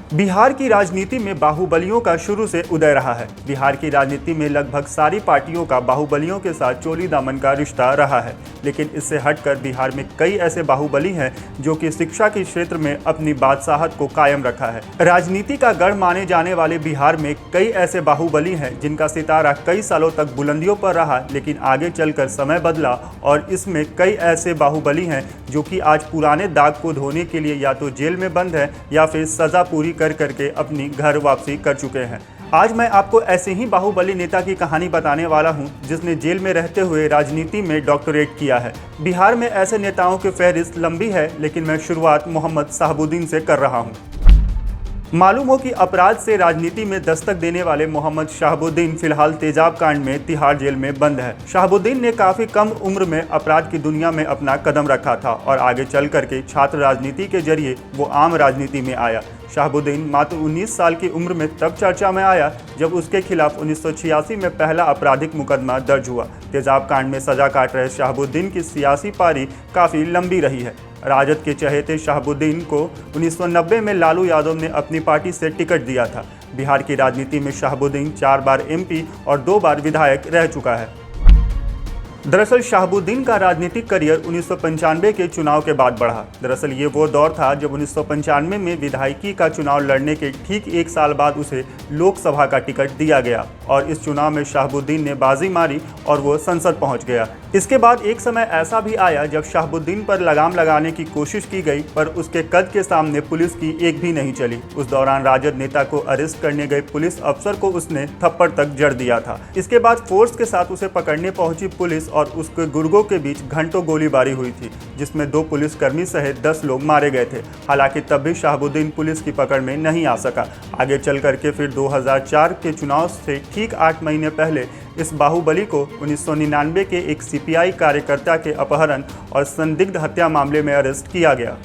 बिहार की राजनीति में बाहुबलियों का शुरू से उदय रहा है। बिहार की राजनीति में लगभग सारी पार्टियों का बाहुबलियों के साथ चोली दामन का रिश्ता रहा है, लेकिन इससे हटकर बिहार में कई ऐसे बाहुबली हैं जो कि शिक्षा के क्षेत्र में अपनी बादशाहत को कायम रखा है। राजनीति का गढ़ माने जाने वाले बिहार में कई ऐसे बाहुबली हैं जिनका सितारा कई सालों तक बुलंदियों पर रहा, लेकिन आगे चलकर समय बदला और इसमें कई ऐसे बाहुबली हैं जो कि आज पुराने दाग को धोने के लिए या तो जेल में बंद है या फिर सजा पूरी करके अपनी घर वापसी कर चुके हैं। आज मैं आपको ऐसे ही बाहुबली नेता की कहानी बताने वाला हूं जिसने जेल में रहते हुए राजनीति में डॉक्टरेट किया है। बिहार में ऐसे नेताओं की फहरिस्त लंबी है, लेकिन मैं शुरुआत मोहम्मद शहाबुद्दीन से कर रहा हूं। मालूम हो कि अपराध से राजनीति में दस्तक देने वाले मोहम्मद शहाबुद्दीन फिलहाल तेजाब कांड में तिहाड़ जेल में बंद है। शहाबुद्दीन ने काफी कम उम्र में अपराध की दुनिया में अपना कदम रखा था और आगे चल करके छात्र राजनीति के जरिए वो आम राजनीति में आया। शहाबुद्दीन मात्र 19 साल की उम्र में तब चर्चा में आया जब उसके खिलाफ 1986 में पहला आपराधिक मुकदमा दर्ज हुआ। तेजाब कांड में सजा काट रहे शहाबुद्दीन की सियासी पारी काफ़ी लंबी रही है। राजद के चहेते शहाबुद्दीन को 1990 में लालू यादव ने अपनी पार्टी से टिकट दिया था। बिहार की राजनीति में शहाबुद्दीन 4 बार एमपी और 2 बार विधायक रह चुका है। दरअसल शहाबुद्दीन का राजनीतिक करियर 1995 के चुनाव के बाद बढ़ा। दरअसल ये वो दौर था जब 1995 में विधायकी का चुनाव लड़ने के ठीक 1 साल बाद उसे लोकसभा का टिकट दिया गया और इस चुनाव में शहाबुद्दीन ने बाजी मारी और वो संसद पहुंच गया। इसके बाद एक समय ऐसा भी आया जब शहाबुद्दीन पर लगाम लगाने की कोशिश की गई, पर उसके कद के सामने पुलिस की एक भी नहीं चली। उस दौरान राजद नेता को अरेस्ट करने गए पुलिस अफसर को उसने थप्पड़ तक जड़ दिया था। इसके बाद फोर्स के साथ उसे पकड़ने पहुंची पुलिस और उसके गुर्गों के बीच घंटों गोलीबारी हुई थी, जिसमें 2 पुलिसकर्मी सहित 10 लोग मारे गए थे। हालांकि तब भी शहाबुद्दीन पुलिस की पकड़ में नहीं आ सका। आगे चल करके फिर 2004 के चुनाव से ठीक 8 महीने पहले इस बाहुबली को 1999 के एक सीपीआई कार्यकर्ता के अपहरण और संदिग्ध हत्या मामले में अरेस्ट किया गया।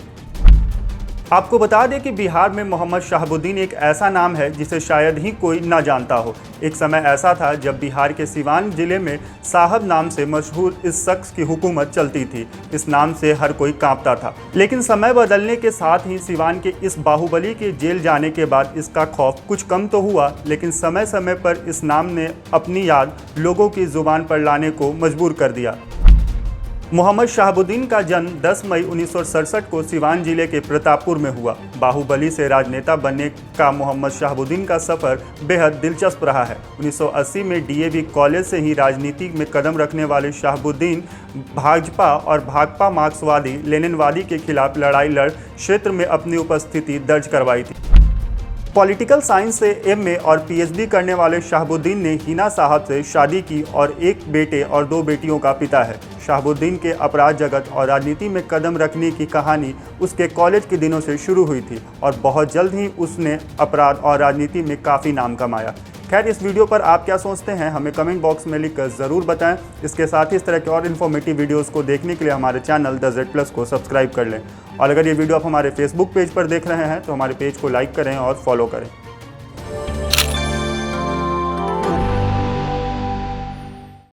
आपको बता दें कि बिहार में मोहम्मद शहाबुद्दीन एक ऐसा नाम है जिसे शायद ही कोई ना जानता हो। एक समय ऐसा था जब बिहार के सिवान जिले में साहब नाम से मशहूर इस शख्स की हुकूमत चलती थी। इस नाम से हर कोई कांपता था, लेकिन समय बदलने के साथ ही सिवान के इस बाहुबली के जेल जाने के बाद इसका खौफ कुछ कम तो हुआ, लेकिन समय समय पर इस नाम ने अपनी याद लोगों की जुबान पर लाने को मजबूर कर दिया। मोहम्मद शहाबुद्दीन का जन्म 10 मई 1967 को सिवान जिले के प्रतापपुर में हुआ। बाहुबली से राजनेता बनने का मोहम्मद शहाबुद्दीन का सफ़र बेहद दिलचस्प रहा है। 1980 में डीएवी कॉलेज से ही राजनीति में कदम रखने वाले शहाबुद्दीन भाजपा और भाकपा मार्क्सवादी लेनिनवादी के खिलाफ लड़ाई लड़ क्षेत्र में अपनी उपस्थिति दर्ज करवाई थी। पॉलिटिकल साइंस से एमए और पीएचडी करने वाले शहाबुद्दीन ने हिना साहब से शादी की और एक बेटे और 2 बेटियों का पिता है। शहाबुद्दीन के अपराध जगत और राजनीति में कदम रखने की कहानी उसके कॉलेज के दिनों से शुरू हुई थी और बहुत जल्द ही उसने अपराध और राजनीति में काफ़ी नाम कमाया। खैर, इस वीडियो पर आप क्या सोचते हैं हमें कमेंट बॉक्स में लिखकर ज़रूर बताएं। इसके साथ ही इस तरह के और इन्फॉर्मेटिव वीडियोस को देखने के लिए हमारे चैनल द जेड+ को सब्सक्राइब कर लें और अगर ये वीडियो आप हमारे फेसबुक पेज पर देख रहे हैं तो हमारे पेज को लाइक करें और फॉलो करें।